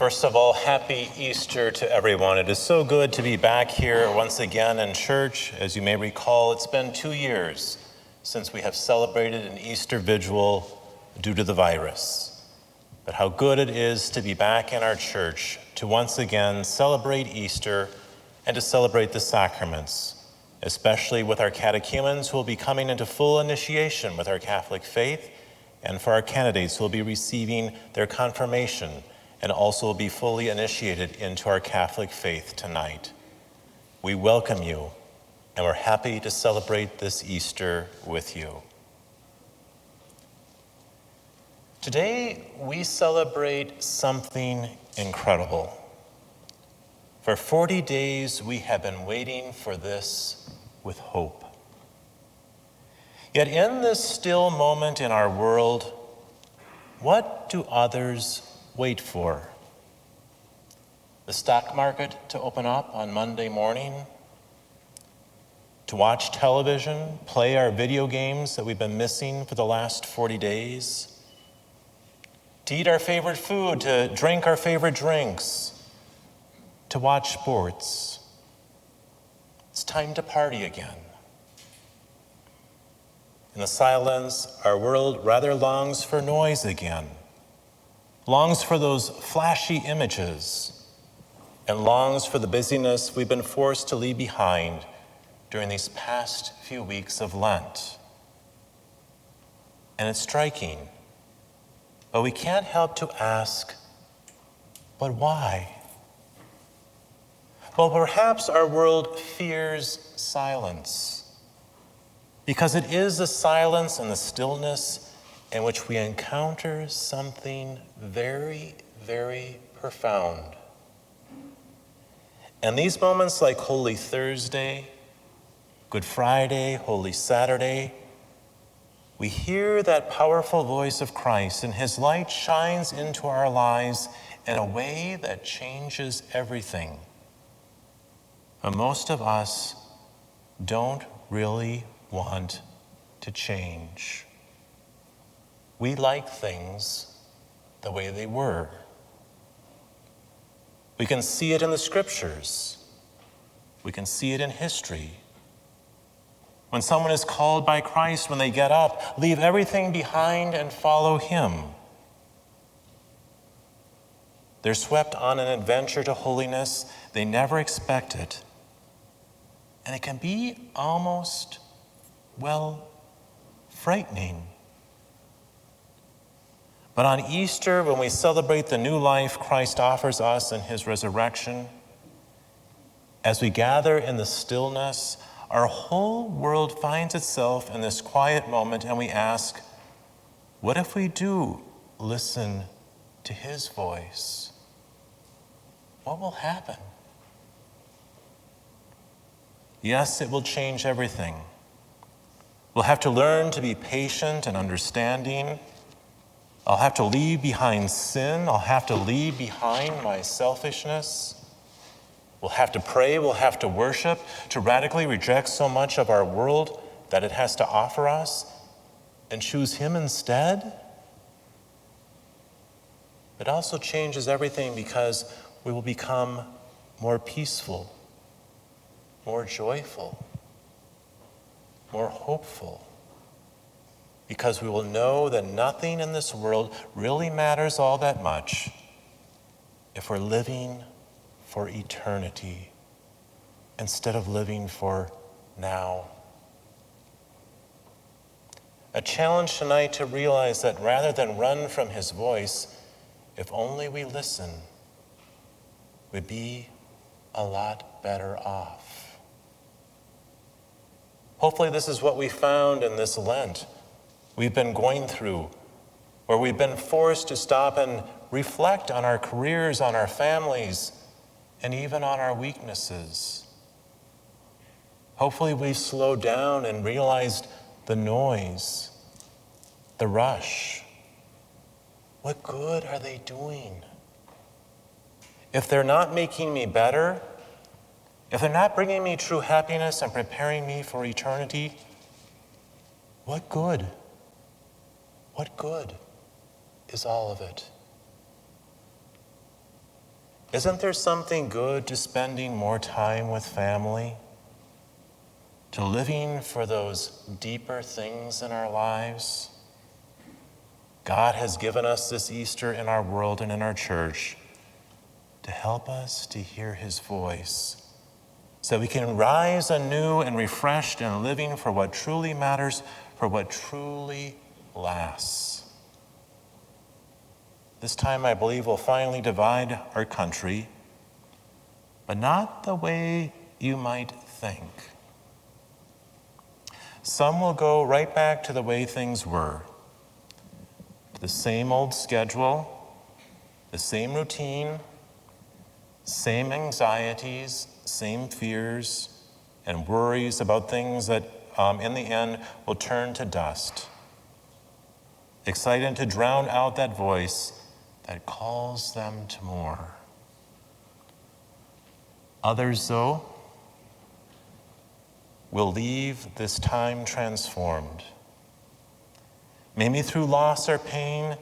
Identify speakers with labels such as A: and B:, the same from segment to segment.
A: First of all, happy Easter to everyone. It is so good to be back here once again in church. As you may recall, it's been 2 years since we have celebrated an Easter vigil due to the virus. But how good it is to be back in our church to once again celebrate Easter and to celebrate the sacraments, especially with our catechumens who will be coming into full initiation with our Catholic faith, and for our candidates who will be receiving their confirmation and also will be fully initiated into our Catholic faith tonight. We welcome you, and we're happy to celebrate this Easter with you. Today, we celebrate something incredible. For 40 days, we have been waiting for this with hope. Yet in this still moment in our world, what do others wait for? The stock market to open up on Monday morning? To watch television, play our video games that we've been missing for the last 40 days? To eat our favorite food, to drink our favorite drinks, to watch sports? It's time to party again. In the silence, our world rather longs for noise again, longs for those flashy images, and longs for the busyness we've been forced to leave behind during these past few weeks of Lent. And it's striking, but we can't help to ask, but why? Well, perhaps our world fears silence, because it is the silence and the stillness in which we encounter something very, very profound. And these moments like Holy Thursday, Good Friday, Holy Saturday, we hear that powerful voice of Christ, and his light shines into our lives in a way that changes everything. But most of us don't really want to change. We like things the way they were. We can see it in the scriptures. We can see it in history. When someone is called by Christ, when they get up, leave everything behind and follow him. They're swept on an adventure to holiness they never expected. And it can be almost, frightening. But on Easter, when we celebrate the new life Christ offers us in his resurrection, as we gather in the stillness, our whole world finds itself in this quiet moment, and we ask, what if we do listen to his voice? What will happen? Yes, it will change everything. We'll have to learn to be patient and understanding. I'll have to leave behind sin. I'll have to leave behind my selfishness. We'll have to pray. We'll have to worship to radically reject so much of our world that it has to offer us and choose him instead. It also changes everything because we will become more peaceful, more joyful, more hopeful, because we will know that nothing in this world really matters all that much if we're living for eternity instead of living for now. A challenge tonight to realize that rather than run from his voice, if only we listen, we'd be a lot better off. Hopefully this is what we found in this Lent we've been going through, where we've been forced to stop and reflect on our careers, on our families, and even on our weaknesses. Hopefully we've slowed down and realized the noise, the rush. What good are they doing? If they're not making me better, if they're not bringing me true happiness and preparing me for eternity, what good? What good is all of it? Isn't there something good to spending more time with family? To living for those deeper things in our lives? God has given us this Easter in our world and in our church to help us to hear his voice, so we can rise anew and refreshed and living for what truly matters, for what truly lasts. This time, I believe, will finally divide our country, but not the way you might think. Some will go right back to the way things were, to the same old schedule, the same routine, same anxieties, same fears, and worries about things that in the end will turn to dust. Excited to drown out that voice that calls them to more. Others, though, will leave this time transformed. Maybe through loss or pain,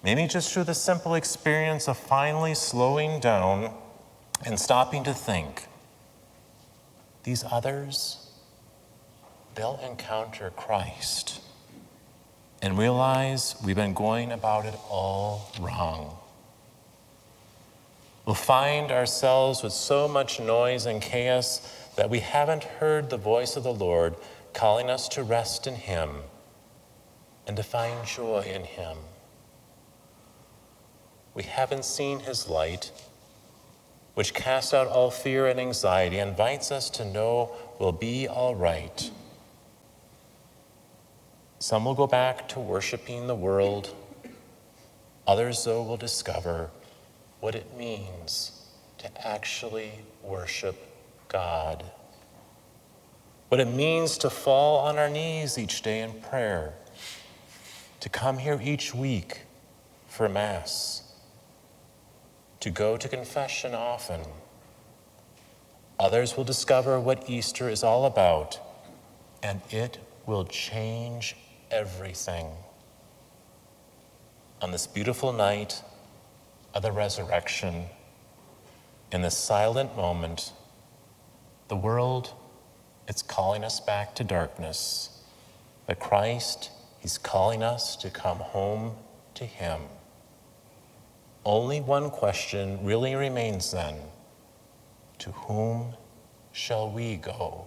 A: maybe just through the simple experience of finally slowing down and stopping to think. These others, they'll encounter Christ and realize we've been going about it all wrong. We'll find ourselves with so much noise and chaos that we haven't heard the voice of the Lord calling us to rest in him and to find joy in him. We haven't seen his light, which casts out all fear and anxiety, invites us to know we'll be all right. Some will go back to worshiping the world. Others, though, will discover what it means to actually worship God. What it means to fall on our knees each day in prayer, to come here each week for Mass, to go to confession often. Others will discover what Easter is all about, and it will change everything. On this beautiful night of the resurrection, in this silent moment, the world, it's calling us back to darkness. But Christ, he's calling us to come home to him. Only one question really remains then: to whom shall we go?